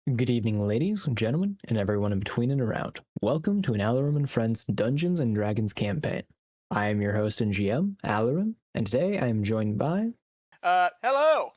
Good evening, ladies and gentlemen, and everyone in between and around. Welcome to an Alarum and Friends Dungeons and Dragons campaign. I am your host and GM, Alarum, and today I am joined by. Hello!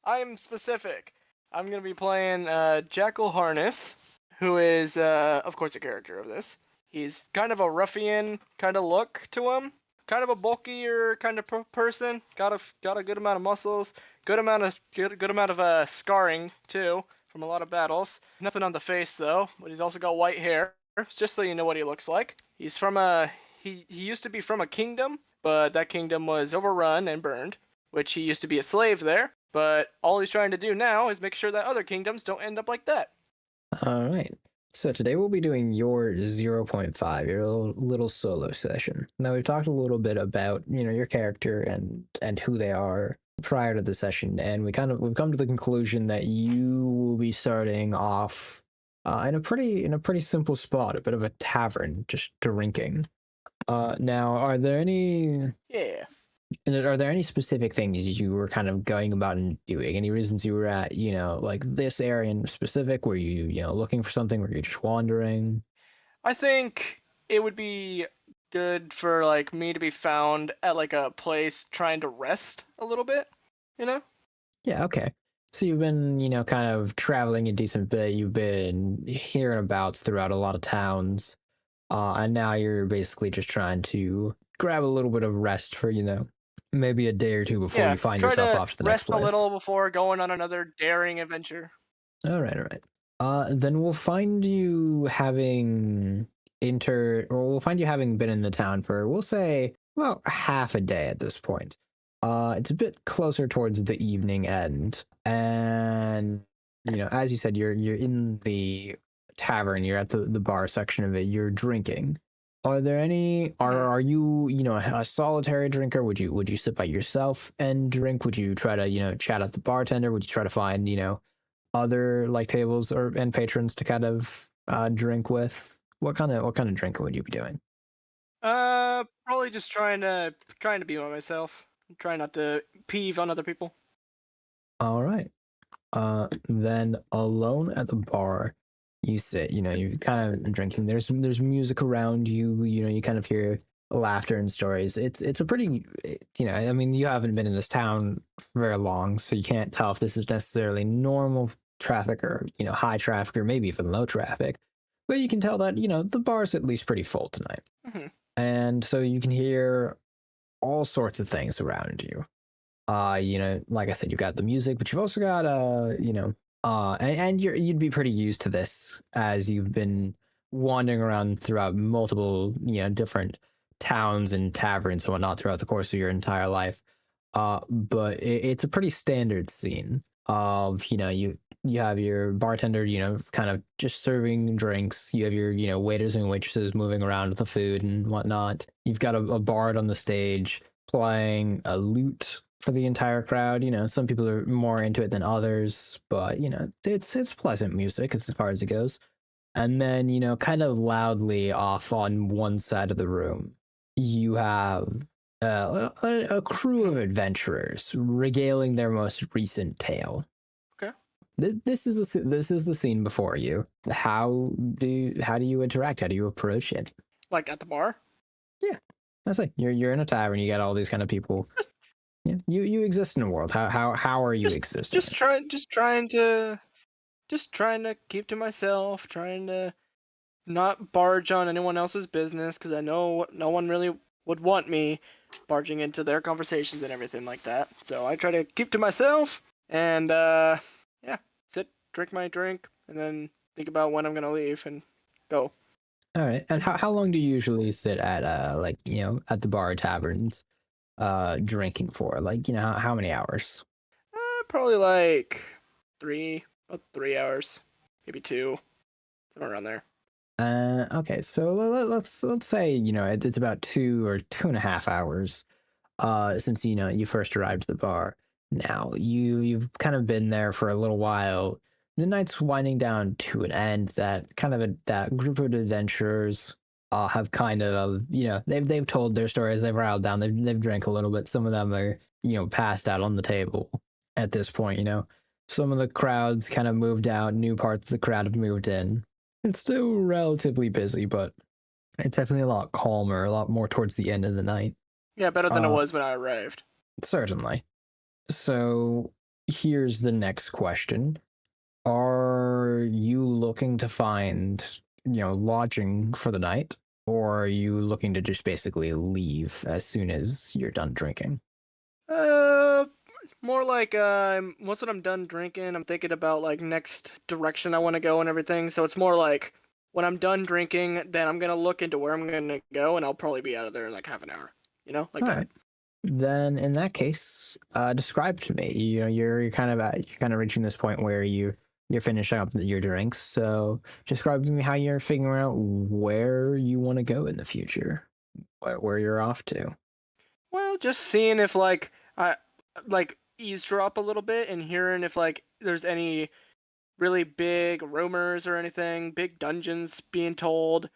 I'm specific. I'm gonna be playing, Jackel Harness, who is, of course, a character of this. He's kind of a ruffian kind of look to him. Kind of a bulkier kind of person. Got a good amount of muscles. Good amount of scarring, too, from a lot of battles. Nothing on the face, though, but he's also got white hair, just so you know what he looks like. He's from he used to be from a kingdom, but that kingdom was overrun and burned, which he used to be a slave there, but all he's trying to do now is make sure that other kingdoms don't end up like that. All right. So today we'll be doing your zero point 0.5, your little solo session. Now we've talked a little bit about, your character and who they are prior to the session, and we've come to the conclusion that you will be starting off in a pretty simple spot, a bit of a tavern, just drinking. Now, Yeah. are there any specific things you were kind of going about and doing? Any reasons you were at, like this area in specific? Were you, looking for something? Were you just wandering? I think it would be good for like me to be found at like a place trying to rest a little bit, you know? Yeah, okay. So you've been, kind of traveling a decent bit. You've been hearing abouts throughout a lot of towns. And now you're basically just trying to grab a little bit of rest for, maybe a day or two before Yeah, you find try yourself to off to the next rest a place. little before going on another daring adventure. All right, all right. Then we'll find you having we'll find you having been in the town for, we'll say, about half a day at this point. It's a bit closer towards the evening end, and as you said, you're in the tavern. You're at the bar section of it. You're drinking. Are there any? Mhm. Are you a solitary drinker? Would you sit by yourself and drink? Would you try to chat at the bartender? Would you try to find other like tables or and patrons to kind of drink with? What kind of drinking would you be doing? Probably just trying to be by myself. Try not to peeve on other people. All right. Then alone at the bar, you sit. You kind of drinking. There's music around you. You kind of hear laughter and stories. It's a pretty I mean, you haven't been in this town for very long, so you can't tell if this is necessarily normal traffic or high traffic or maybe even low traffic. But you can tell that the bar's at least pretty full tonight. Mhm. And so you can hear all sorts of things around you. Like I said, you've got the music, but you've also got and you'd be pretty used to this as you've been wandering around throughout multiple different towns and taverns and whatnot throughout the course of your entire life. But it's a pretty standard scene of you have your bartender kind of just serving drinks. You have your waiters and waitresses moving around with the food and whatnot. You've got a bard on the stage playing a lute for the entire crowd. Some people are more into it than others, but it's pleasant music as far as it goes. And then kind of loudly off on one side of the room, you have a crew of Mhm. adventurers regaling their most recent tale. Okay. This is the scene before you. How do you interact? How do you approach it? Like at the bar? Yeah, that's like you're in a tavern. You got all these kind of people. Yeah, you exist in a world. How are you Just existing just in? trying just trying to just trying to keep to myself, trying to not barge on anyone else's business because I know no one really would want me barging into their conversations and everything like that. So I try to keep to myself and yeah, sit, drink my drink, and then think about when I'm gonna leave and go. All right. And how long do you usually sit at like at the bar or taverns drinking for? Like how many hours? Probably like about 3 hours, maybe two, somewhere around there. Okay, so let's say it's about 2 or 2.5 hours since you first arrived at the bar. Now you've kind of been there for a little while. The night's winding down to an end. That group of adventurers have kind of they've told their stories. They've riled down. They've drank a little bit. Some of them are passed out on the table at this point. Some of the crowds kind of moved out, new parts of the crowd have moved in. It's still relatively busy, but it's definitely a lot calmer, a lot more towards the end of the night. Yeah, better than it Uh, was when I arrived. Certainly. So here's the next question. Are you looking to find, lodging for the night? Or are you looking to just basically leave as soon as you're done drinking? Uh, More like once when I'm done drinking, I'm thinking about like next direction I want to go and everything. So it's more like when I'm done drinking, then I'm gonna look into where I'm gonna go, and I'll probably be out of there in like half an hour. Like All that. right. Then in that case, describe to me. You're kind of reaching this point where you're finishing up your drinks. So describe to me how you're figuring out where you want to go in the future, where you're off to. Well, just seeing if like I like eavesdrop a little bit and hearing if like there's any really big rumors or anything, big dungeons being told,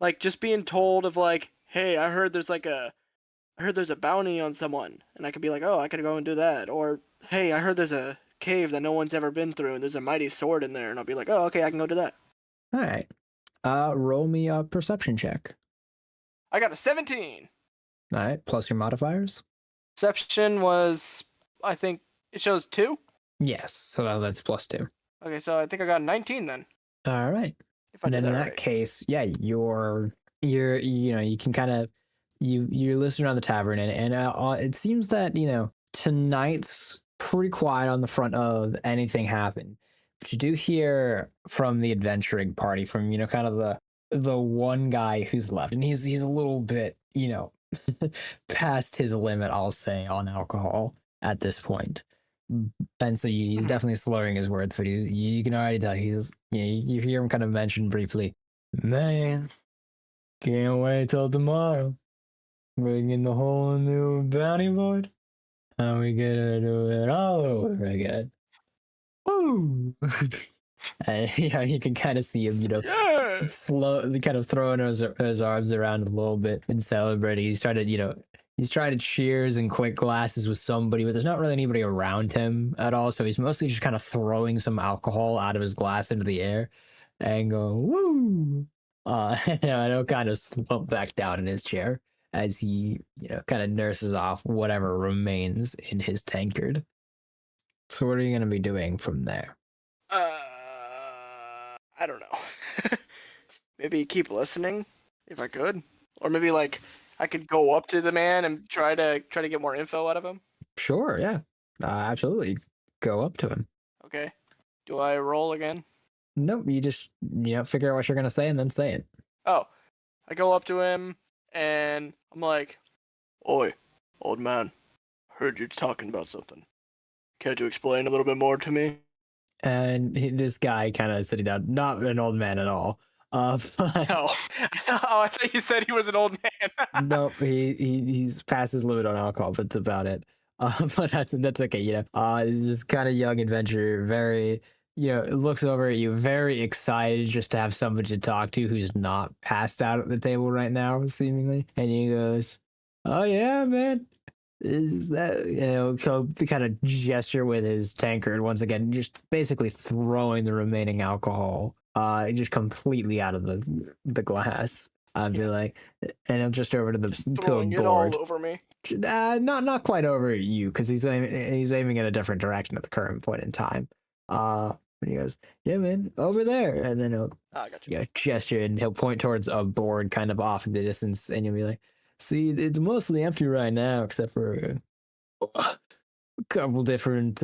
like just being told of like, hey, I heard there's a bounty on someone, and I could be like, oh, I could go and do that, or hey, I heard there's a cave that no one's ever been through, and there's a mighty sword in there, and I'll be like, oh, okay, I can go do that. All right. Roll me a perception check. I got a 17. All right, plus your modifiers. Perception was, I think it shows 2. Yes, so that's plus two. Okay, so I think I got a 19 then, All right. if I And did then in that that right. case, yeah, you can kind of you're listening around the tavern, and it seems that tonight's pretty quiet on the front of anything happen. But you do hear from the adventuring party, from kind of the one guy who's left, and he's a little bit past his limit, I'll say, on alcohol at this point. And so he's Mhm. definitely slurring his words, but you can already tell you hear him kind of mention briefly, man, can't wait till tomorrow. Bringing the whole new bounty board. And we gonna do it all over again. Ooh! And, you can kind of see him, Yeah. slow, kind of throwing his arms around a little bit and celebrating. He's trying to cheers and click glasses with somebody, but there's not really anybody around him at all. So he's mostly just kind of throwing some alcohol out of his glass into the air and going, woo! And he'll kind of slump back down in his chair as he, kind of nurses off whatever remains in his tankard. So what are you going to be doing from there? I don't know. Maybe keep listening if I could, or maybe like I could go up to the man and try to get more info out of him. Sure, yeah. Absolutely. Go up to him. Okay. Do I roll again? Nope, you just figure out what you're gonna say and then say it. Oh, I go up to him and I'm like, "Oi, old man, heard you talking about something. Can't you explain a little bit more to me?" And this guy kind of sitting down, not an old man at all. But Oh, oh, I thought you said he was an old man. nope, he's past his limit on alcohol, but that's about it. But that's okay. This kind of young adventurer, very looks over at you, very excited just to have somebody to talk to who's not passed out at the table right now, seemingly. And he goes, "Oh yeah, man, is that he'll kind of gesture with his tankard once again, just basically throwing the remaining alcohol, just completely out of the glass. I'd be Yeah, like, and he'll just over to the just to a throwing it all board. over me. Not quite over at you because he's aiming in a different direction at the current point in time. And he goes, "Yeah, man, over there," and then he'll Ah, I got you. gesture and he'll point towards a board kind of off in the distance, and you'll be like, "See, it's mostly empty right now, except for a couple different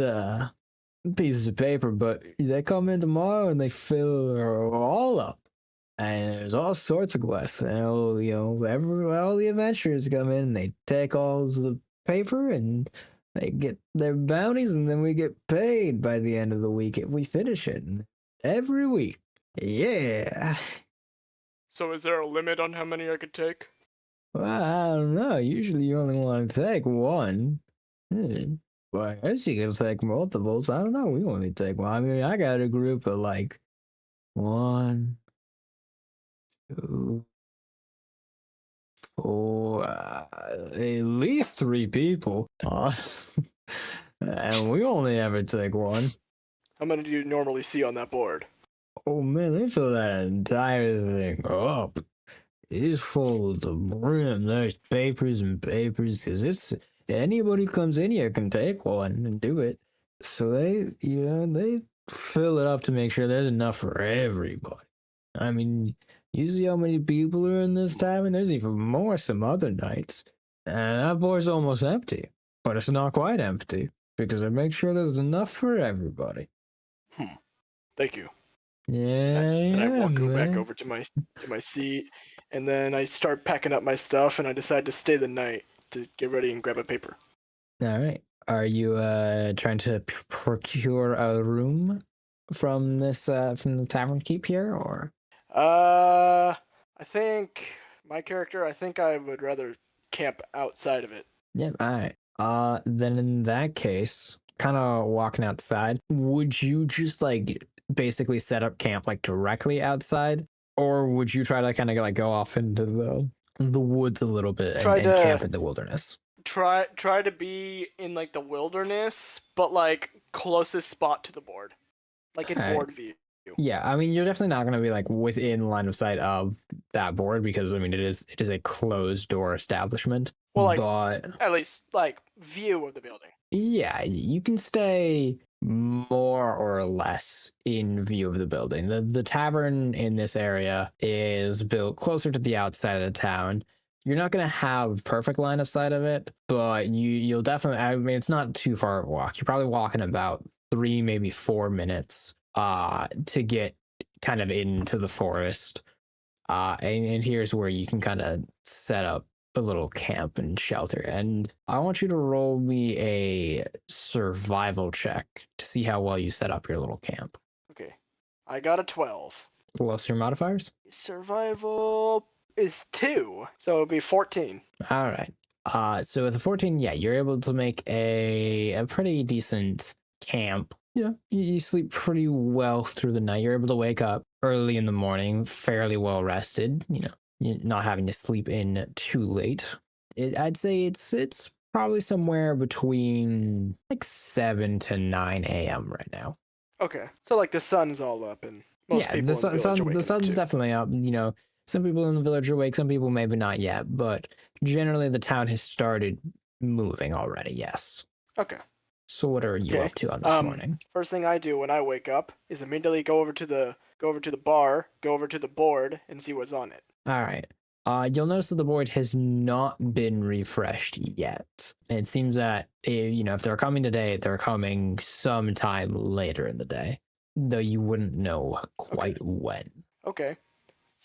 pieces of paper, but they come in tomorrow and they fill all up. And there's all sorts of quests. And all the adventurers come in and they take all the paper and they get their bounties, and then we get paid by the end of the week if we finish it. Every week. Yeah. So is there a limit on how many I could take? Well, I don't know. Usually you only want to take one. Hmm. Well, I guess you can take multiples. I don't know. We only take one. I mean, I got a group of like one, two, four, at least three people. And we only ever take one. how many do you normally see on that board? Oh man, they fill that entire thing up. It's full to the brim. There's papers and papers because it's anybody comes in here can take one and do it. So they fill it up to make sure there's enough for everybody. I mean, you see how many people are in this tavern? There's even more some other nights. And that board's almost empty. But it's not quite empty because I make sure there's enough for everybody. Thank you. Yeah, And I walk back man. over to my seat, and then I start packing up my stuff, and I decide to stay the night to get ready and grab a paper. All right. Are you trying to procure a room from this from the tavern keep here, or? I think my character. I think I would rather camp outside of it. Yeah. All right. Then in that case, kind of walking outside, would you just like basically set up camp like directly outside, or would you try to kind of like go off into the woods a little bit Try and to camp in the wilderness? try to be in like the wilderness, but like closest spot to the board, like in All right. board view. Yeah, I mean, you're definitely not going to be like within line of sight of that board because I mean, it is a closed door establishment. Well, like But at least like view of the building. yeah, you can stay more or less in view of the building. The tavern in this area is built closer to the outside of the town. You're not going to have perfect line of sight of it, but you'll definitely, I mean, it's not too far of a walk. You're probably walking about 3, maybe 4 minutes to get kind of into the forest. And here's where you can kind of set up a little camp and shelter. And I want you to roll me a survival check to see how well you set up your little camp. Okay, I got a 12. Plus your modifiers. Survival is 2, so it'll be 14. All right. So with a 14, yeah, you're able to make a pretty decent camp. Yeah, you sleep pretty well through the night. You're able to wake up early in the morning, fairly well rested. You're not having to sleep in too late. I'd say it's probably somewhere between like 7 to 9 a.m. right now. Okay, so like the sun's all up, and most Yeah, people the in the village are sun waking the up sun's too. definitely up. Some people in the village are awake, some people maybe not yet, but generally the town has started moving already. Yes. Okay. So what are you Okay. up to on this morning? First thing I do when I wake up is immediately go over to the bar, go over to the board, and see what's on it. All right. You'll notice that the board has not been refreshed yet. It seems that if they're coming today, they're coming sometime later in the day, though you wouldn't know quite when. Okay.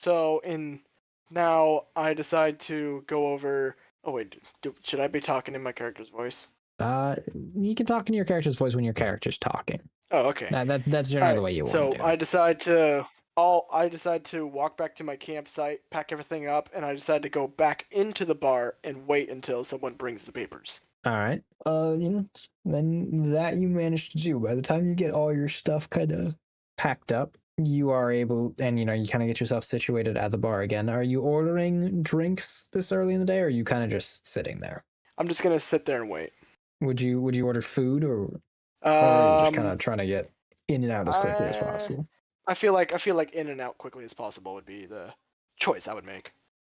So now I decide to go over. Oh wait, should I be talking in my character's voice? You can talk in your character's voice when your character's talking. Oh, okay. That's generally the way you want So to do. I decide to walk back to my campsite, pack everything up, and I decide to go back into the bar and wait until someone brings the papers. All right. Then that you managed to do. By the time you get all your stuff kind of packed up, you are able, and you kind of get yourself situated at the bar again. Are you ordering drinks this early in the day, or are you kind of just sitting there? I'm just gonna sit there and wait. Would you order food, or are you just kind of Um, trying to get in and out as quickly as I possible? I feel like in and out quickly as possible would be the choice I would make.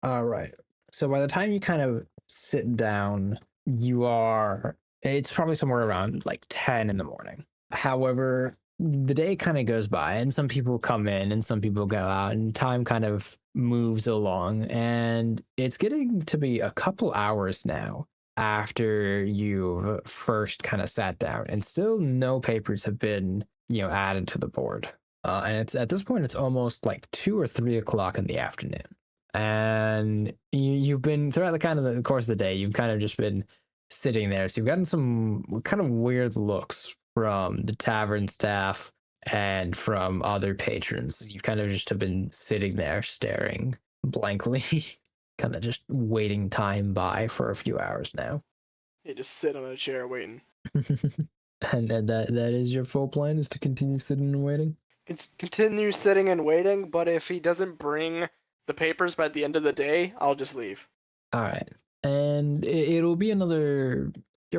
All right. So by the time you kind of sit down, it's probably somewhere around like 10 in the morning. However, the day kind of goes by and some people come in and some people go out and time kind of moves along. And it's getting to be a couple hours now after you've first kind of sat down and still no papers have been, added to the board. And it's at this point, it's almost like 2 or 3 o'clock in the afternoon. And you've been throughout the course of the day, you've kind of just been sitting there. So you've gotten some kind of weird looks from the tavern staff and from other patrons. You kind of just have been sitting there staring blankly, kind of just waiting time by for a few hours now. You just sit on a chair waiting. And that is your full plan, is to continue sitting and waiting? Continue sitting and waiting, but if he doesn't bring the papers by the end of the day, I'll just leave. All right. And it'll be you're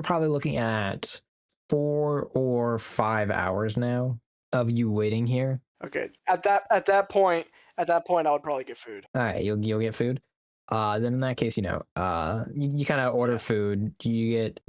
probably looking at 4 or 5 hours now of you waiting here. Okay. At that point, I would probably get food. All right, you'll get food. Then in that case, you kind of order Yeah. food. You get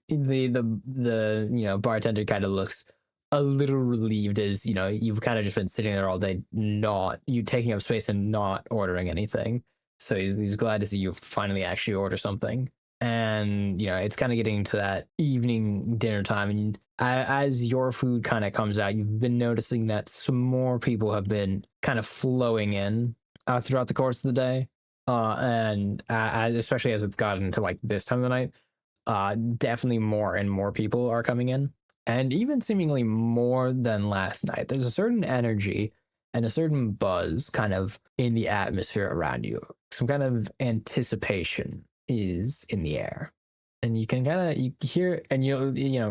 the bartender kind of looks a little relieved as you've kind of just been sitting there all day, not you taking up space and not ordering anything. So he's glad to see you finally actually order something. And it's kind of getting to that evening dinner time, and as your food kind of comes out, you've been noticing that some more people have been kind of flowing in throughout the course of the day, and especially as it's gotten to like this time of the night, definitely more and more people are coming in, and even seemingly more than last night. There's a certain energy and a certain buzz kind of in the atmosphere around you. Some kind of anticipation is in the air, and you can kind of you hear, and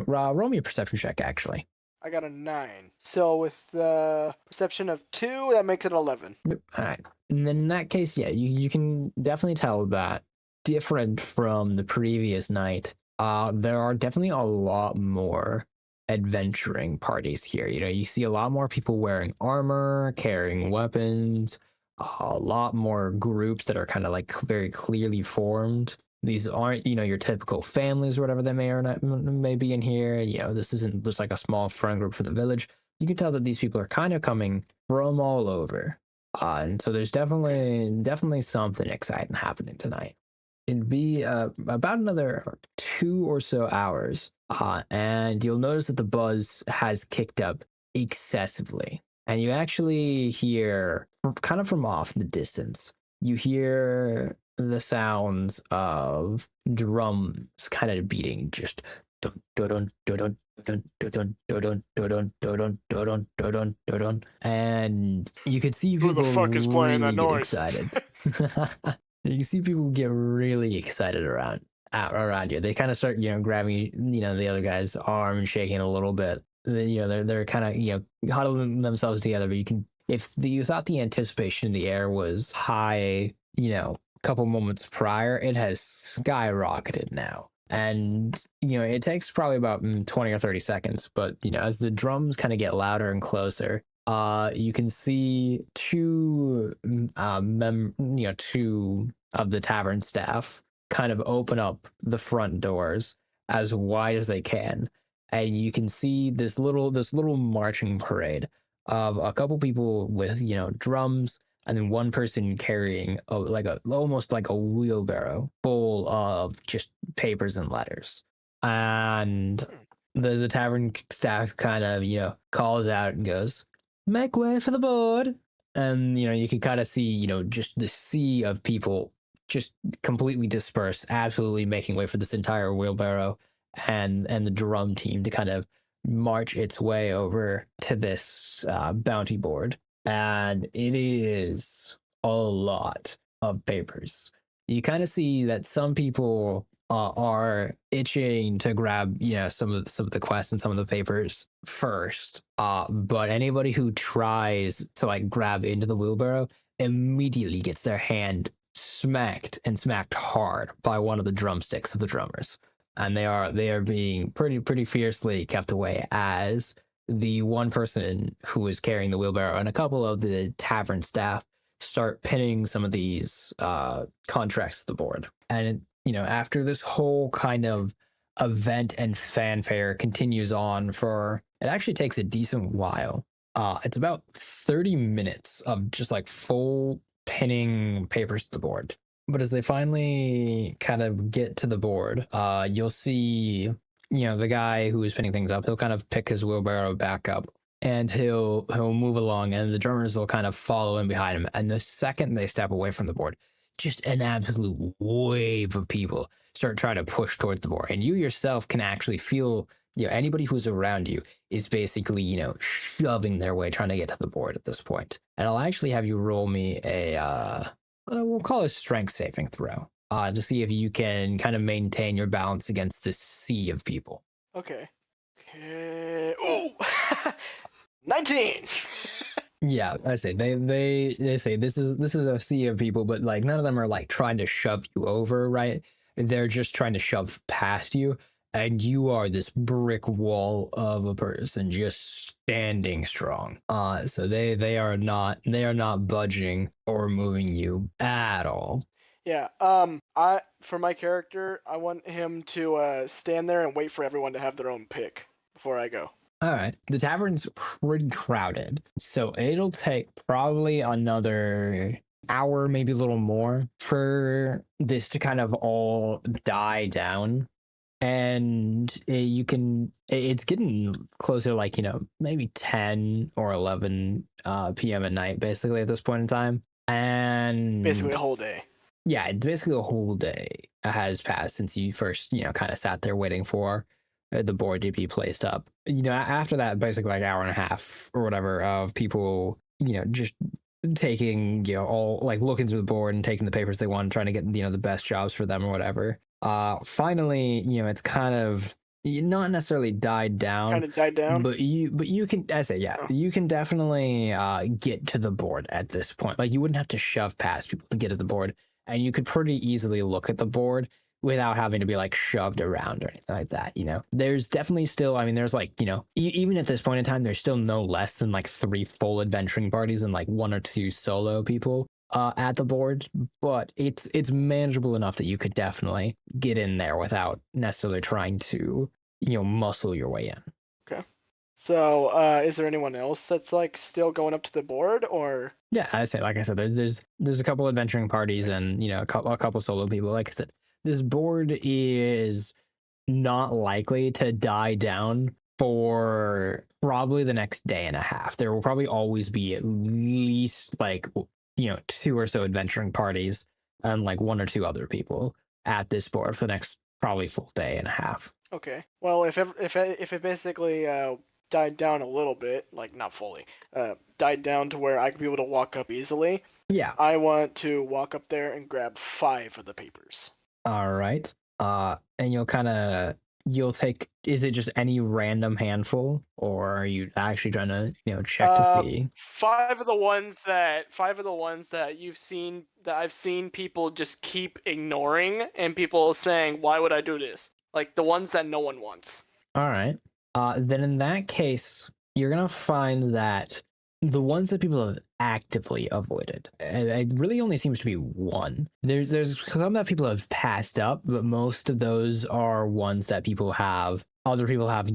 roll me a perception check actually. I got a 9. So with the perception of 2, that makes it 11. Yep. All right. And then in that case, yeah, you can definitely tell that different from the previous night, there are definitely a lot more adventuring parties here. You see a lot more people wearing armor, carrying weapons, a lot more groups that are kind of like very clearly formed. These aren't, your typical families or whatever they may or not may be in here. This isn't just like a small friend group for the village. You can tell that these people are kind of coming from all over. And so there's definitely something exciting happening tonight. It'd be about another 2 or so hours, and you'll notice that the buzz has kicked up excessively. And you actually hear, kind of from off in the distance, you hear the sounds of drums kind of beating, just dun dun dun dun dun dun dun dun dun dun dun, and you could see Who people the fuck is playing that really get noise? excited. You can see people get really excited around you. They kind of start, grabbing, the other guy's arm and shaking a little bit. They're kind of, huddling themselves together. But you thought the anticipation in the air was high, a couple moments prior, it has skyrocketed now. And it takes probably about 20 or 30 seconds, but as the drums kind of get louder and closer, you can see two of the tavern staff kind of open up the front doors as wide as they can, and you can see this little marching parade of a couple people with drums, and then one person carrying almost like a wheelbarrow full of just papers and letters. And the tavern staff kind of calls out and goes, "Make way for the board." And you can kind of see just the sea of people just completely dispersed, absolutely making way for this entire wheelbarrow and the drum team to kind of march its way over to this bounty board. And it is a lot of papers. You kind of see that some people are itching to grab some of the quests and some of the papers first, but anybody who tries to like grab into the wheelbarrow immediately gets their hand smacked hard by one of the drumsticks of the drummers, and they are being pretty fiercely kept away as the one person who is carrying the wheelbarrow and a couple of the tavern staff start pinning some of these contracts to the board. And after this whole kind of event and fanfare continues on for, it actually takes a decent while. It's about 30 minutes of just like full pinning papers to the board. But as they finally kind of get to the board, you'll see, the guy who is pinning things up, he'll kind of pick his wheelbarrow back up and he'll move along, and the drummers will kind of follow in behind him. And the second they step away from the board, just an absolute wave of people start trying to push towards the board. And you yourself can actually feel, anybody who's around you is basically, shoving their way trying to get to the board at this point. And I'll actually have you roll me a, we'll call it a strength saving throw, to see if you can kind of maintain your balance against this sea of people. Okay. Ooh! 19! Yeah, I say they say this is a sea of people, but like none of them are like trying to shove you over, right? They're just trying to shove past you, and you are this brick wall of a person just standing strong. So they are not budging or moving you at all. Yeah. I for my character, I want him to stand there and wait for everyone to have their own pick before I go. All right. The tavern's pretty crowded, so it'll take probably another hour, maybe a little more, for this to kind of all die down. And it's getting closer to, like, maybe 10 or 11 p.m. at night, basically, at this point in time. Basically, And a whole day. yeah, it's basically a whole day has passed since you first, kind of sat there waiting for the board to be placed up. After that, basically like hour and a half or whatever of people, just taking, all like looking through the board and taking the papers they want, trying to get, the best jobs for them or whatever. Finally, it's kind of not necessarily died down, Kind of died down. but you can, I say, yeah, Oh. you can definitely get to the board at this point. Like, you wouldn't have to shove past people to get to the board, and you could pretty easily look at the board without having to be like shoved around or anything like that. There's definitely still, I mean, there's like, even at this point in time, there's still no less than like 3 full adventuring parties and like 1 or 2 solo people at the board, but it's manageable enough that you could definitely get in there without necessarily trying to, muscle your way in. Okay. So, is there anyone else that's like still going up to the board, or? Yeah, like I said, there's a couple adventuring parties and, a couple solo people. Like I said, this board is not likely to die down for probably the next day and a half. There will probably always be at least like 2 or so adventuring parties and like 1 or 2 other people at this board for the next probably full day and a half. Okay. Well, if it basically died down a little bit, like not fully, died down to where I could be able to walk up easily, Yeah. I want to walk up there and grab 5 of the papers. All right. And you'll take, is it just any random handful, or are you actually trying to, check to see? 5 of the ones that I've seen people just keep ignoring, and people saying, "Why would I do this?" Like the ones that no one wants. All right. Then in that case, you're gonna find that the ones that people have actively avoided, and it really only seems to be one. There's some that people have passed up, but most of those are ones that other people have,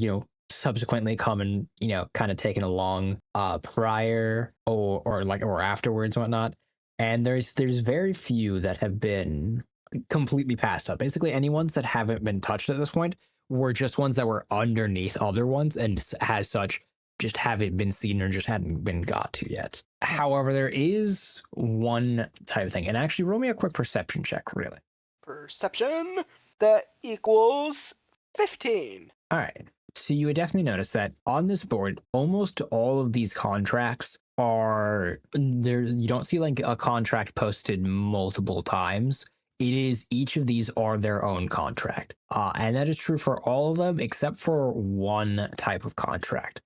subsequently come and, kind of taken along prior or afterwards and whatnot. And there's very few that have been completely passed up. Basically, any ones that haven't been touched at this point were just ones that were underneath other ones and as such just haven't been seen or just hadn't been got to yet. However, there is one type of thing, and actually roll me a quick perception check, really. Perception, that equals 15. All right. So you would definitely notice that on this board, almost all of these contracts are there. You don't see like a contract posted multiple times. It is, each of these are their own contract. And that is true for all of them except for one type of contract.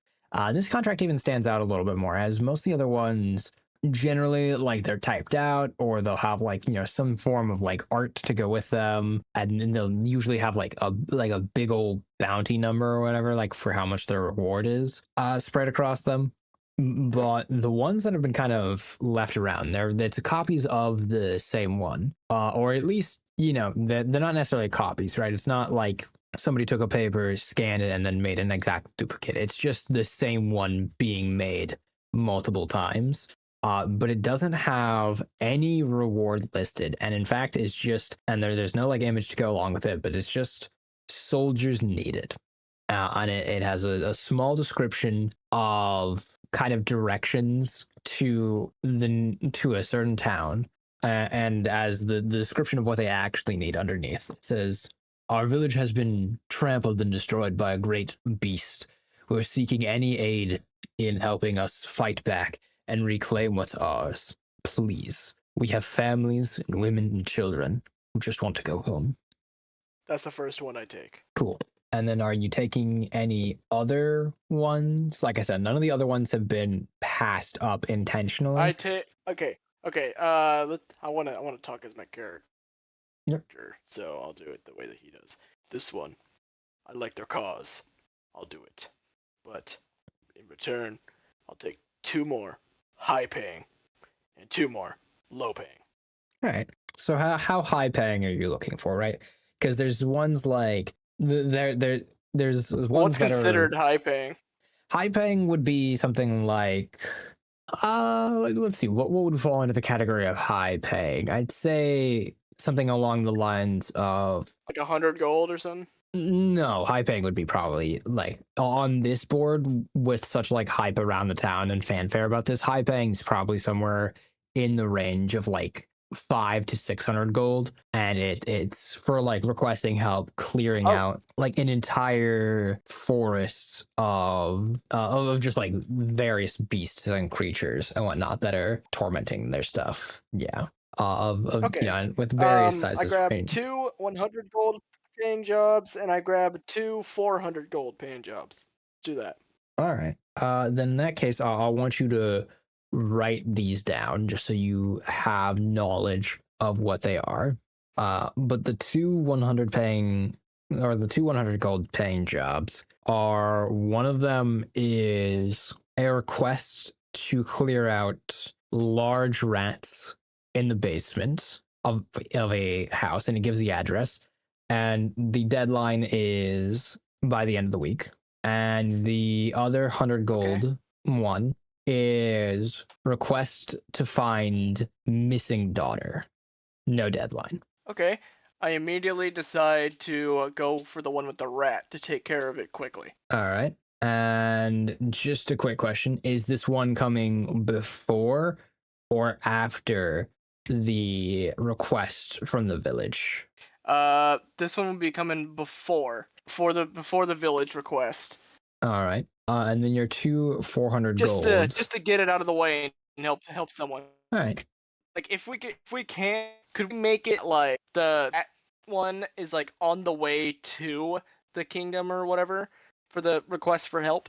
This contract even stands out a little bit more, as most of the other ones generally, like, they're typed out, or they'll have like, some form of like art to go with them, and then they'll usually have like a big old bounty number or whatever, like for how much their reward is spread across them. But the ones that have been kind of left around, it's copies of the same one, or at least, they're not necessarily copies, right? It's not like somebody took a paper, scanned it, and then made an exact duplicate. It's just the same one being made multiple times. But it doesn't have any reward listed, and in fact, it's just, and there's no like image to go along with it, but it's just soldiers needed. And it has a small description of kind of directions to a certain town, and as the description of what they actually need underneath. It says, "Our village has been trampled and destroyed by a great beast. We're seeking any aid in helping us fight back and reclaim what's ours. Please. We have families and women and children who just want to go home." That's the first one I take. Cool. And then are you taking any other ones? Like I said, none of the other ones have been passed up intentionally. I take. Okay. I want to talk as my character. Yep. So I'll do it the way that he does. This one. I like their cause. I'll do it. But in return, I'll take 2 more high-paying and 2 more low-paying. All right. So how high paying are you looking for, right? Because there's ones like there's What's ones that are considered high-paying? high paying would be something like let's see what would fall into the category of high paying. I'd say something along the lines of Like 100 gold or something? no, high paying would be probably like on this board with such like hype around the town and fanfare about this. High paying is probably somewhere in the range of like 500 to 600 gold, and it's for like requesting help clearing Oh, out like an entire forest of just like various beasts and creatures and whatnot that are tormenting their stuff. Yeah, of okay. with various I sizes grab range. 2 100 gold paying jobs, and I grab 2 400 gold paying jobs. Do that. All right. Then in that case, I'll want you to write these down just so you have knowledge of what they are. But the two 100 paying or the two 100 gold paying jobs are one of them is a request to clear out large rats in the basement of a house, and it gives the address. And the deadline is by the end of the week. And the other 100 Okay. gold one is request to find missing daughter. No deadline. Okay. I immediately decide to go for the one with the rat to take care of it quickly. All right. And just a quick question, is this one coming before or after the request from the village? This one will be coming before the village request. All right. And then your two 400 gold. Just to get it out of the way and help someone. All right. Like if we can, could we make it like that one is like on the way to the kingdom or whatever for the request for help?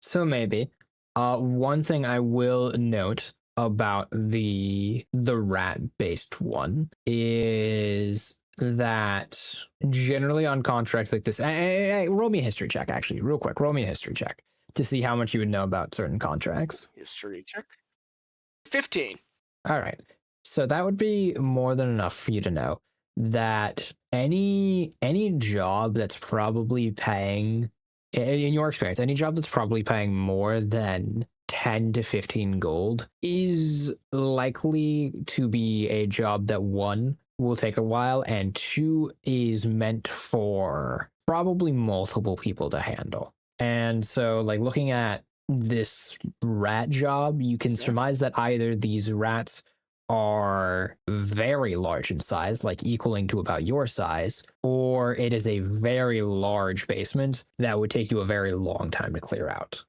So maybe. One thing I will note about the rat based one is that generally on contracts like this, hey, roll me a history check actually, real quick. Roll me a history check to see how much you would know about certain contracts. History check. 15. All right. So that would be more than enough for you to know that any job that's probably paying in your experience, any job that's probably paying more than 10 to 15 gold is likely to be a job that one will take a while and two is meant for probably multiple people to handle. And so like looking at this rat job, you can surmise that either these rats are very large in size, like equaling to about your size, or it is a very large basement that would take you a very long time to clear out.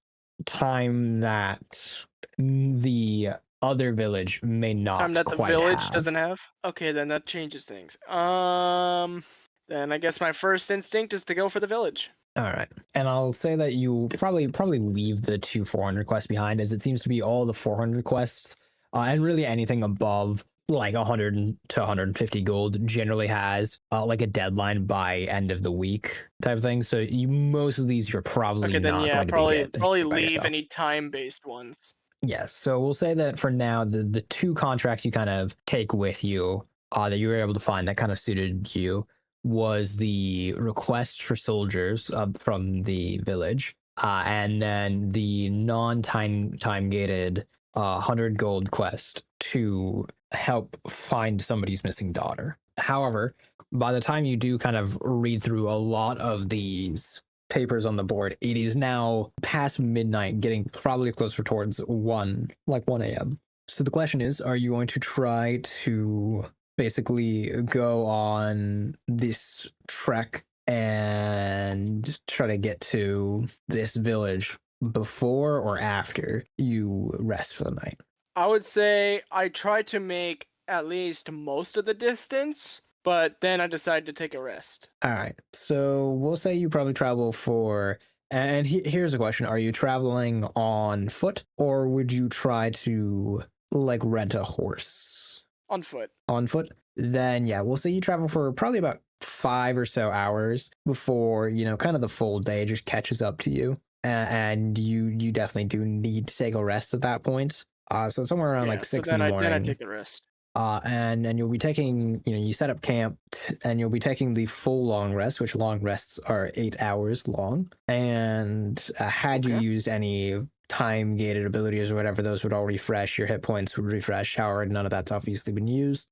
Time that the other village may not Time that the quite village have. doesn't have? Okay, then that changes things. Then I guess my first instinct is to go for the village. All right. And I'll say that you probably leave the two 400 quests behind, as it seems to be all the 400 quests and really anything above like 100 to 150 gold generally has like a deadline by end of the week type of thing. So most of these you're probably Okay, then not yeah, going to be getting probably by leave yourself. any time-based ones. Yes. So we'll say that for now, the two contracts you kind of take with you that you were able to find that kind of suited you was the request for soldiers from the village, and then the non-time gated 100 gold quest to help find somebody's missing daughter. However, by the time you do kind of read through a lot of these papers on the board, it is now past midnight, getting probably closer towards 1 a.m. So the question is, are you going to try to basically go on this trek and try to get to this village before or after you rest for the night? I would say I try to make at least most of the distance, but then I decide to take a rest. All right. So we'll say you probably travel for. And here's a question: are you traveling on foot, or would you try to like rent a horse? On foot. On foot? Then yeah, we'll say you travel for probably about 5 or so hours before, kind of the full day just catches up to you. And you definitely do need to take a rest at that point. So somewhere around like Yeah. So 6 in the then I morning. take the rest. And you'll be taking, you set up camp and you'll be taking the full long rest, which long rests are 8 hours long. And had you Okay. used any time gated abilities or whatever, those would all refresh. Your hit points would refresh. However, none of that's obviously been used.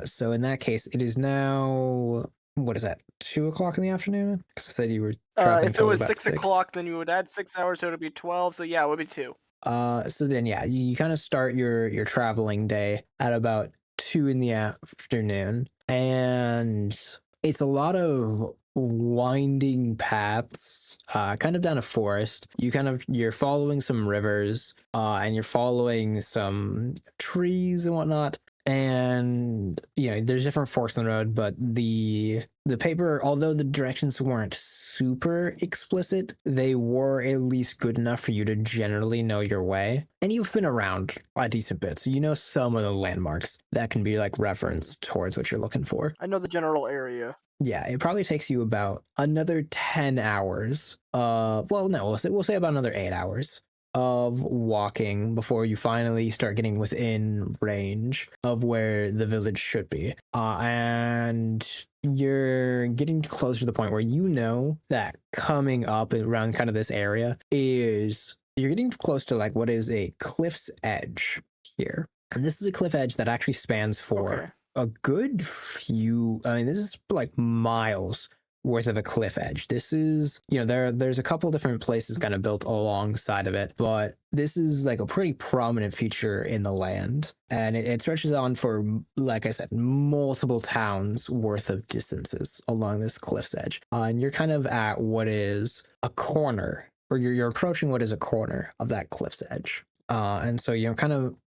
So in that case, it is now, what is that, 2 o'clock in the afternoon? Because I said you were traveling If it till was about 6. 6 o'clock, then you would add 6 hours, so it would be 12. So yeah, it would be 2. So then yeah, you kind of start your traveling day at about 2 in the afternoon, and it's a lot of winding paths, kind of down a forest. You're following some rivers, and you're following some trees and whatnot. And there's different forks in the road, but the paper, although the directions weren't super explicit, they were at least good enough for you to generally know your way. And you've been around a decent bit, so you know some of the landmarks that can be like reference towards what you're looking for. I know the general area. Yeah, it probably takes you about another 10 hours. Well, no, we'll say about another 8 hours of walking before you finally start getting within range of where the village should be. And you're getting closer to the point where you know that coming up around kind of this area is you're getting close to like what is a cliff's edge here. And this is a cliff edge that actually spans for Okay. a good few, I mean, this is like miles worth of a cliff edge. This is, there's a couple different places kind of built alongside of it, but this is like a pretty prominent feature in the land. And it stretches on for, like I said, multiple towns worth of distances along this cliff's edge. And you're kind of at what is a corner, or you're approaching what is a corner of that cliff's edge. And so,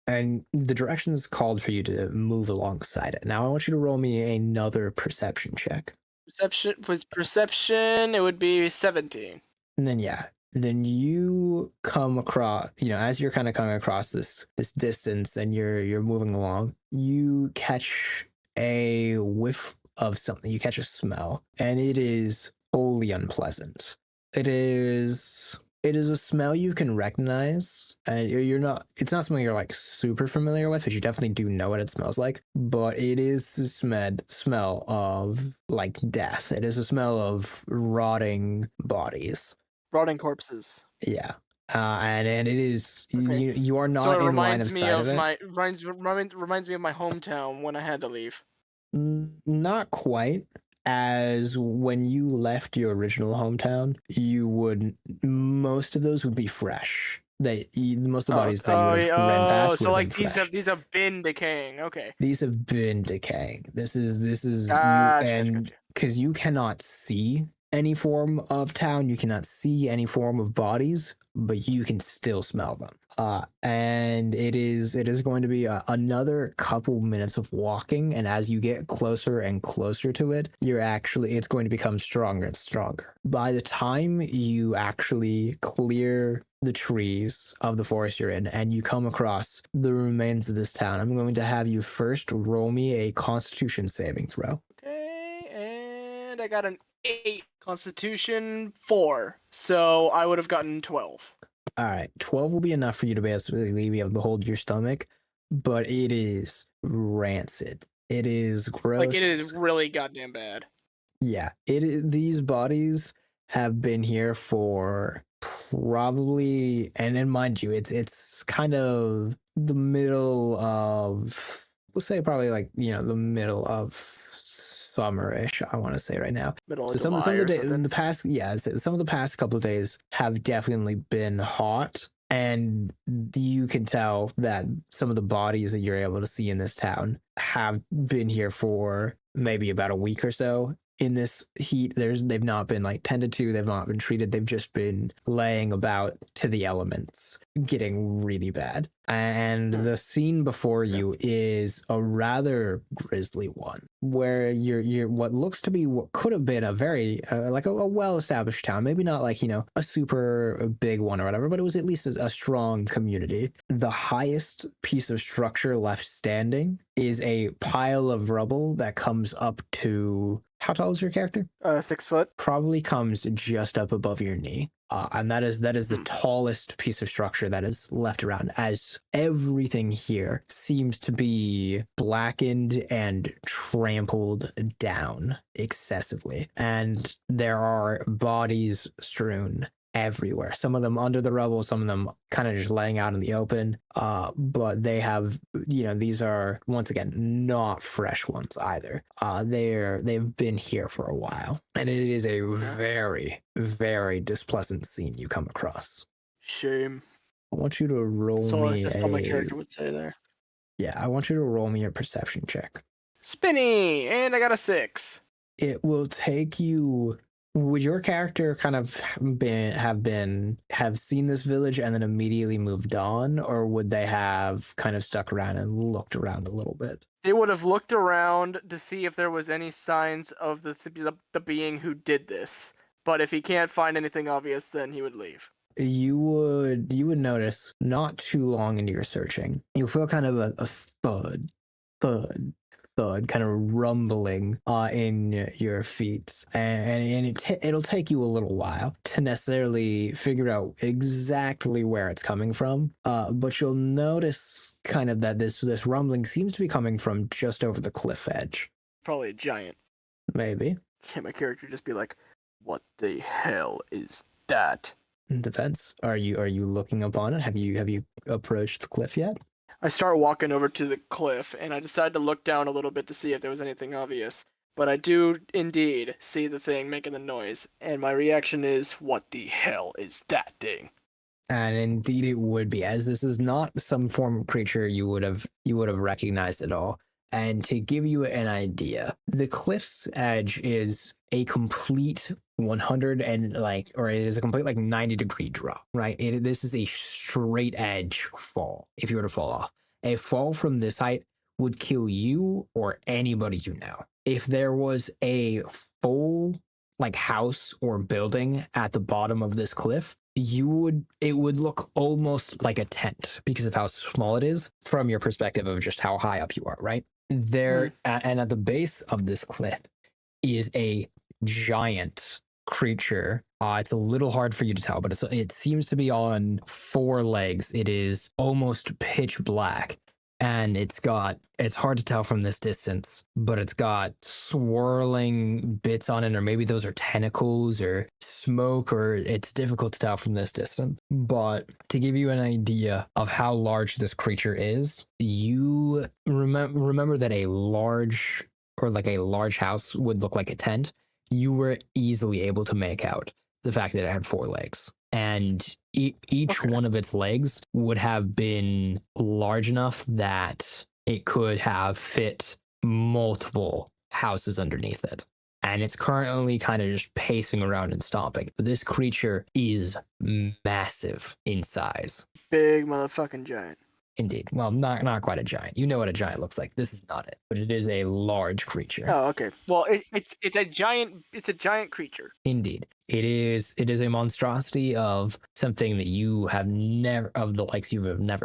and the directions called for you to move alongside it. Now, I want you to roll me another perception check. Perception, it would be 17. And then you come across, as you're kind of coming across this distance and you're moving along, you catch a whiff of something. You catch a smell, and it is wholly unpleasant. It is a smell you can recognize, and it's not something you're like super familiar with, but you definitely do know what it smells like. But it is the smell of like death. It is a smell of rotting bodies. Rotting corpses. Yeah. And it is, Okay. you are So not it in line of reminds me sight of of it. reminds me of my hometown when I had to leave. Not quite. As when you left your original hometown, most of those would be fresh. Most of the bodies that you would have ran past would so have like been fresh. these have been decaying. Okay. These have been decaying. This is Gotcha. because you cannot see any form of town, you cannot see any form of bodies, but you can still smell them. And it is going to be another couple minutes of walking, and as you get closer and closer to it, it's going to become stronger and stronger. By the time you actually clear the trees of the forest you're in and you come across the remains of this town, I'm going to have you first roll me a Constitution saving throw. Okay, and I got an 8. Constitution 4. So I would have gotten 12. All right, 12 will be enough for you to basically be able to hold your stomach, but it is rancid. It is gross. Like, it is really goddamn bad. Yeah, these bodies have been here for probably, and then mind you, it's kind of the middle of, we'll say probably like, the middle of summerish, I want to say right now. Middle So of some of July the or days something. in the past, some of the past couple of days have definitely been hot, and you can tell that some of the bodies that you're able to see in this town have been here for maybe about a week or so. In this heat, they've not been like tended to, they've not been treated, they've just been laying about to the elements, getting really bad. And the scene before you is a rather grisly one, where you're what looks to be what could have been a very like a well-established town, maybe not like a super big one or whatever, but it was at least a strong community. The highest piece of structure left standing is a pile of rubble that comes up to How tall is your character? 6 foot. Probably comes just up above your knee. And that is the Hmm. tallest piece of structure that is left around, as everything here seems to be blackened and trampled down excessively. And there are bodies strewn everywhere. Some of them under the rubble, some of them kind of just laying out in the open. But they have, these are once again not fresh ones either. They've been here for a while, and it is a very, very displeasant scene you come across. Shame. I want you to roll me That's all my character would say there. yeah, I want you to roll me a perception check. Spinny, and I got a 6. It will take you. Would your character kind of have seen this village and then immediately moved on, or would they have kind of stuck around and looked around a little bit? They would have looked around to see if there was any signs of the being who did this. But if he can't find anything obvious, then he would leave. You would notice not too long into your searching, you'll feel kind of a thud, thud, thud, kind of rumbling in your feet, and it'll take you a little while to necessarily figure out exactly where it's coming from. But you'll notice kind of that this rumbling seems to be coming from just over the cliff edge. Probably a giant. Maybe. Can't my character just be like, "What the hell is that?" Depends. Are you looking upon it? Have you approached the cliff yet? I start walking over to the cliff, and I decide to look down a little bit to see if there was anything obvious. But I do indeed see the thing making the noise, and my reaction is, "What the hell is that thing?" And indeed it would be, as this is not some form of creature you would have recognized at all. And to give you an idea, the cliff's edge is a complete 100 and or it is a complete 90-degree drop, right? This is a straight edge fall. If you were to fall off, a fall from this height would kill you or anybody you know. If there was a full house or building at the bottom of this cliff, it would look almost like a tent because of how small it is from your perspective of just how high up you are, right? And at the base of this cliff is a giant creature. It's a little hard for you to tell, but it seems to be on 4 legs. It is almost pitch black, and it's hard to tell from this distance, but it's got swirling bits on it, or maybe those are tentacles or smoke, or it's difficult to tell from this distance. But to give you an idea of how large this creature is, you remember that a large house would look like a tent. You were easily able to make out the fact that it had 4 legs. And each one of its legs would have been large enough that it could have fit multiple houses underneath it. And it's currently kind of just pacing around and stomping. But this creature is massive in size. Big motherfucking giant. Indeed. Well, not quite a giant. You know what a giant looks like. This is not it, but it is a large creature. Oh, okay. Well, it's a giant creature. Indeed. It is a monstrosity of something that you have never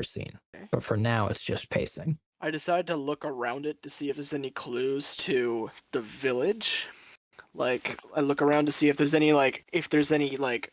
seen. Okay. But for now, it's just pacing. I decide to look around it to see if there's any clues to the village. I look around to see if there's any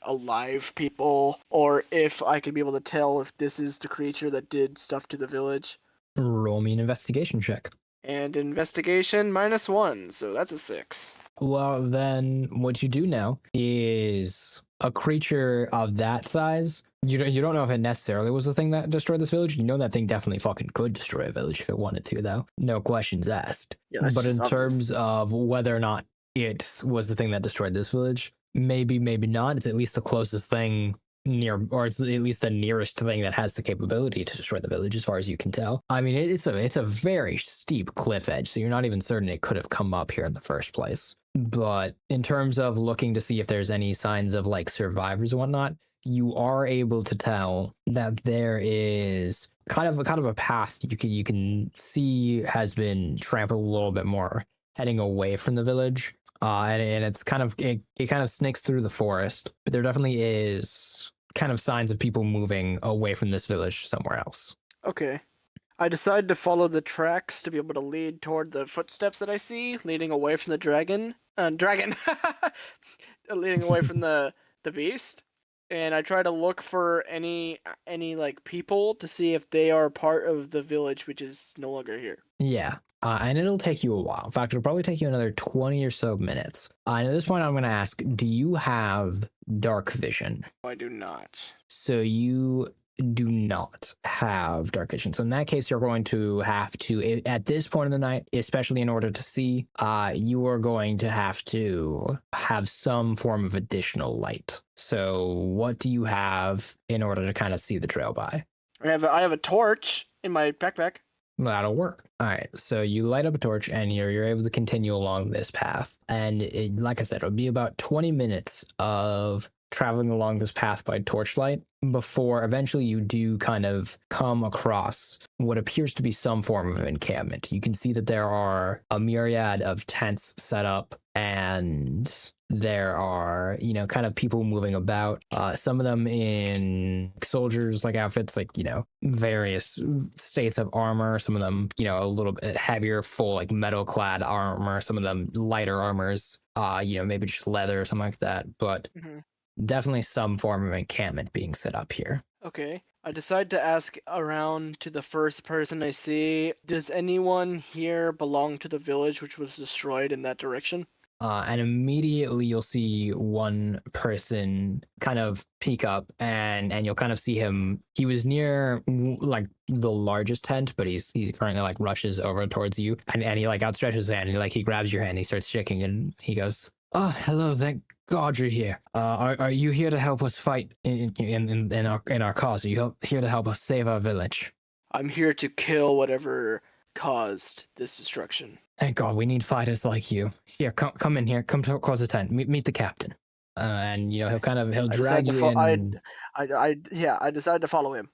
alive people, or if I could be able to tell if this is the creature that did stuff to the village. Roll me an investigation check. And investigation -1, so that's a 6. Well, then what you do know is a creature of that size. You don't know if it necessarily was the thing that destroyed this village. You know that thing definitely fucking could destroy a village if it wanted to, though. No questions asked. Yeah, but in terms of whether or not it was the thing that destroyed this village, maybe not. It's at least the closest thing or it's at least the nearest thing that has the capability to destroy the village, as far as you can tell. I mean, it's a very steep cliff edge, so you're not even certain it could have come up here in the first place. But in terms of looking to see if there's any signs of survivors and whatnot, you are able to tell that there is kind of a path you can see has been trampled a little bit more, heading away from the village. And it's it kind of snakes through the forest, but there definitely is kind of signs of people moving away from this village somewhere else. Okay. I decide to follow the tracks to be able to lead toward the footsteps that I see, leading away from the dragon. dragon, leading away from the beast, and I try to look for any like people to see if they are part of the village, which is no longer here. Yeah. And it'll take you a while. In fact, it'll probably take you another 20 or so minutes. And at this point, I'm going to ask, do you have dark vision? I do not. So you do not have dark vision. So in that case, you're going to have to, at this point in the night, especially in order to see, you are going to have some form of additional light. So what do you have in order to kind of see the trail by? I have a torch in my backpack. That'll work. All right. So you light up a torch and you're able to continue along this path. And like I said, it'll be about 20 minutes of traveling along this path by torchlight before eventually you do kind of come across what appears to be some form of encampment. You can see that there are a myriad of tents set up, and there are, kind of people moving about, some of them in soldiers like outfits, like, various states of armor, some of them, a little bit heavier, full like metal clad armor, some of them lighter armors, maybe just leather or something like that. But definitely some form of encampment being set up here. Okay. I decide to ask around to the first person I see, does anyone here belong to the village which was destroyed in that direction? And immediately you'll see one person kind of peek up, and you'll kind of see him. He was near like the largest tent, but he's currently like rushes over towards you, and he like outstretches his hand, and he grabs your hand, he starts shaking, and he goes, "Oh, hello, thank God you're here. Are you here to help us fight in our cause? Are you here to help us save our village?" I'm here to kill whatever caused this destruction. Thank God, we need fighters like you. Here, come in here. Come towards the tent. Meet the captain. And he'll drag you in. I decided to follow him.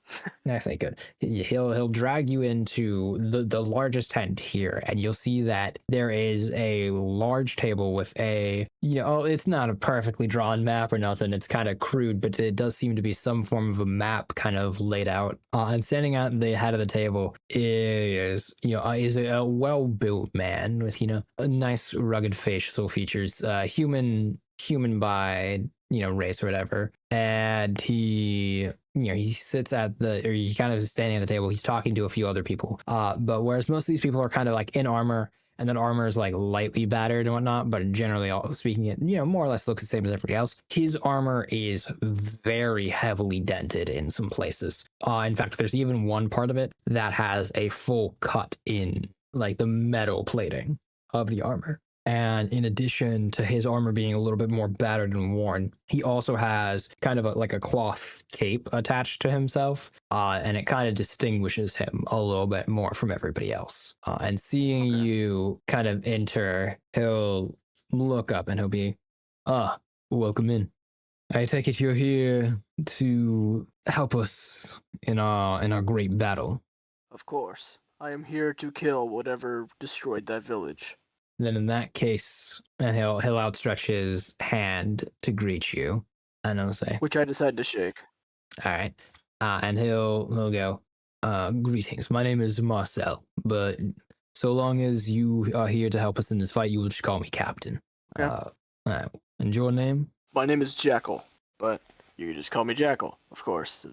Actually, good. He'll drag you into the largest tent here, and you'll see that there is a large table with it's not a perfectly drawn map or nothing. It's kind of crude, but it does seem to be some form of a map kind of laid out. And standing at the head of the table is a well-built man with a nice rugged facial features, human by race or whatever, and he sits he kind of is standing at the table. He's talking to a few other people, but whereas most of these people are kind of like in armor, and then armor is like lightly battered and whatnot, but generally speaking, it more or less looks the same as everybody else. His armor is very heavily dented in some places. In fact, there's even one part of it that has a full cut in like the metal plating of the armor. And in addition to his armor being a little bit more battered and worn, he also has kind of like a cloth cape attached to himself, and it kind of distinguishes him a little bit more from everybody else. And seeing you kind of enter, he'll look up and he'll be, welcome in. I take it you're here to help us in our great battle. Of course. I am here to kill whatever destroyed that village. Then in that case, and he'll outstretch his hand to greet you, and I'll say, which I decide to shake. All right, and he'll go, greetings. My name is Marcel, but so long as you are here to help us in this fight, you will just call me Captain. Okay. And your name? My name is Jackel, but you can just call me Jackel, of course.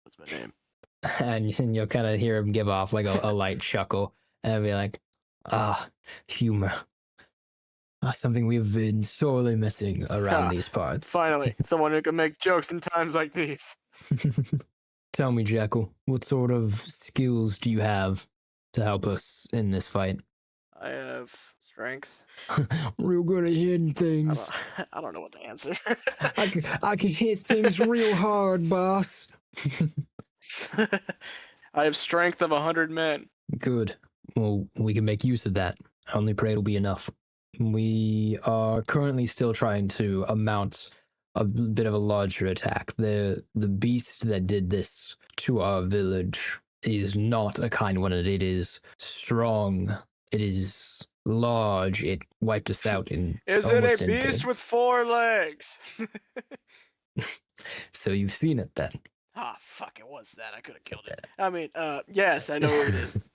That's my name. And you'll kind of hear him give off like a light chuckle, and be like, humor. Something we've been sorely missing around these parts. Finally, someone who can make jokes in times like these. Tell me, Jackel, what sort of skills do you have to help us in this fight? I have strength. Real good at hitting things. I don't know what to answer. I can hit things real hard, boss. I have strength of 100 men. Good. Well, we can make use of that. I only pray it'll be enough. We are currently still trying to mount a bit of a larger attack. The beast that did this to our village is not a kind one. It is strong. It is large. It wiped us out in. Is it a beast with 4 legs? So you've seen it then. Fuck, it was that. I could have killed it. I mean, yes, I know what it is.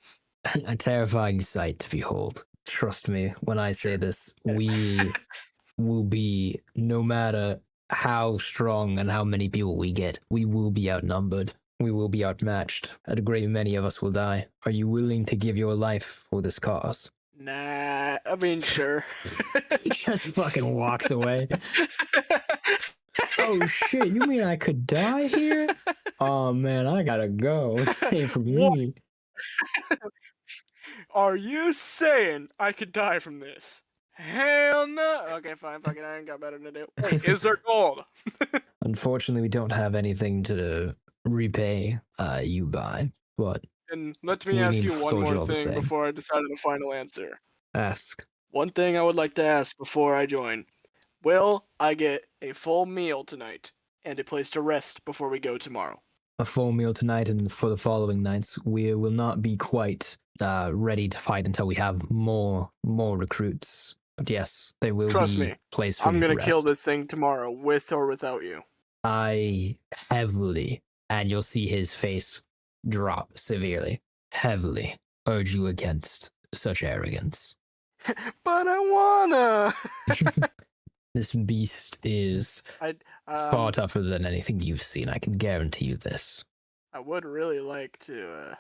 A terrifying sight to behold. Trust me when I say this, we will be, no matter how strong and how many people we get, we will be outnumbered. We will be outmatched. A great many of us will die. Are you willing to give your life for this cause? Nah, I mean, sure. He just fucking walks away. Oh shit, you mean I could die here? Oh man, I gotta go. Save for What me. are you saying? I could die from this? Hell no. Okay, fine, fuck it. I ain't got better to do. Wait, is there gold? Unfortunately, we don't have anything to repay you by, but And let me we ask need you one more soldier all the thing same. before I decide on the final answer. Ask. One thing I would like to ask before I join. Will I get a full meal tonight and a place to rest before we go tomorrow? A full meal tonight, and for the following nights, we will not be quite ready to fight until we have more recruits. But yes, there will Trust be me, place for I'm you to gonna kill rest. this thing tomorrow, with or without you. I heavily, and you'll see his face drop severely, heavily urge you against such arrogance. But I wanna. This beast is I far tougher than anything you've seen. I can guarantee you this. I would really like to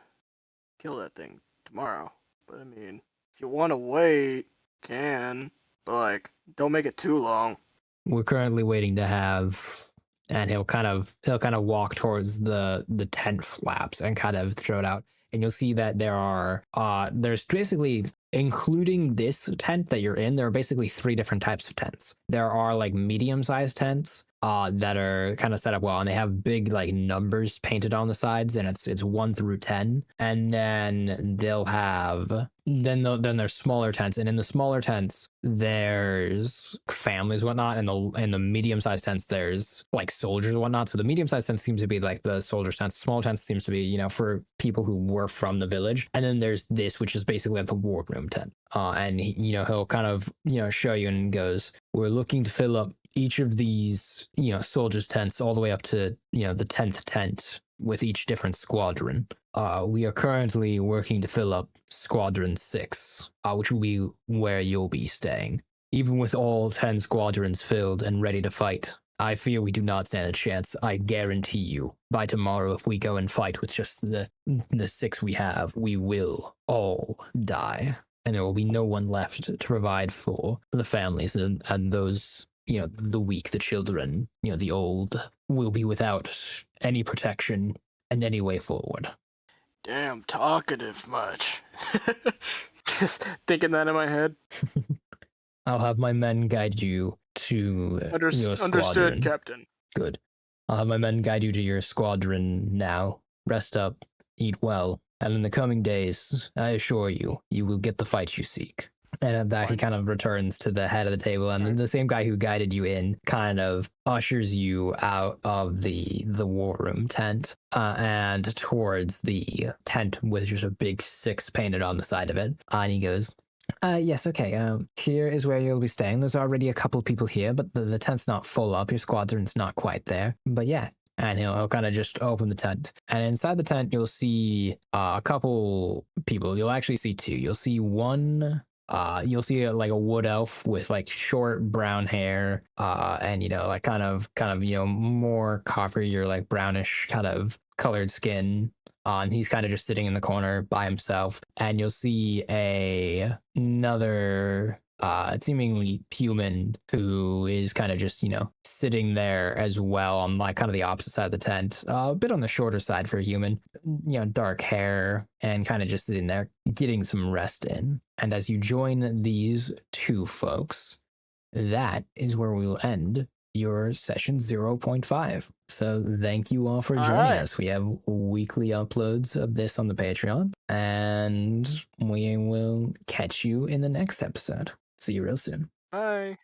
kill that thing tomorrow, but I mean, if you want to wait, can. But like, don't make it too long. We're currently waiting to have, and he'll kind of walk towards the tent flaps and kind of throw it out, and you'll see that there's basically, including this tent that you're in, there are basically three different types of tents. There are like medium-sized tents that are kind of set up well, and they have big like numbers painted on the sides, and it's 1 through 10. And then they'll have then there's smaller tents, and in the smaller tents there's families and whatnot, and the medium-sized tents there's like soldiers and whatnot. So the medium-sized tents seems to be like the soldier tents. Small tents seems to be, you know, for people who were from the village. And then there's this, which is basically like the war room tent. And he, you know, he'll kind of, you know, show you and goes, we're looking to fill up each of these, you know, soldiers' tents all the way up to, you know, the 10th tent with each different squadron. We are currently working to fill up Squadron 6, which will be where you'll be staying. Even with all 10 squadrons filled and ready to fight, I fear we do not stand a chance. I guarantee you, by tomorrow, if we go and fight with just the 6 we have, we will all die. And there will be no one left to provide for the families and those, you know, the weak, the children, you know, the old, will be without any protection and any way forward. Damn talkative much. Just thinking that in my head. I'll have my men guide you to your squadron. Understood, Captain. Good. I'll have my men guide you to your squadron now. Rest up, eat well, and in the coming days, I assure you, you will get the fight you seek. And at that, he kind of returns to the head of the table, and then the same guy who guided you in kind of ushers you out of the war room tent and towards the tent with just a big 6 painted on the side of it. And he goes, yes, okay, here is where you'll be staying. There's already a couple of people here, but the tent's not full up. Your squadron's not quite there. But yeah. And he'll kind of just open the tent. And inside the tent, you'll see a couple people. You'll actually see 2. You'll see one... you'll see like a wood elf with like short brown hair, and you know, like kind of, you know, more coppery or like brownish kind of colored skin. And he's kind of just sitting in the corner by himself. And you'll see another seemingly human who is kind of just, you know, sitting there as well on like kind of the opposite side of the tent, a bit on the shorter side for a human, you know, dark hair, and kind of just sitting there getting some rest in. And as you join these 2 folks, that is where we will end your session 0.5. So thank you all for joining us. We have weekly uploads of this on the Patreon, and we will catch you in the next episode. See you real soon. Bye.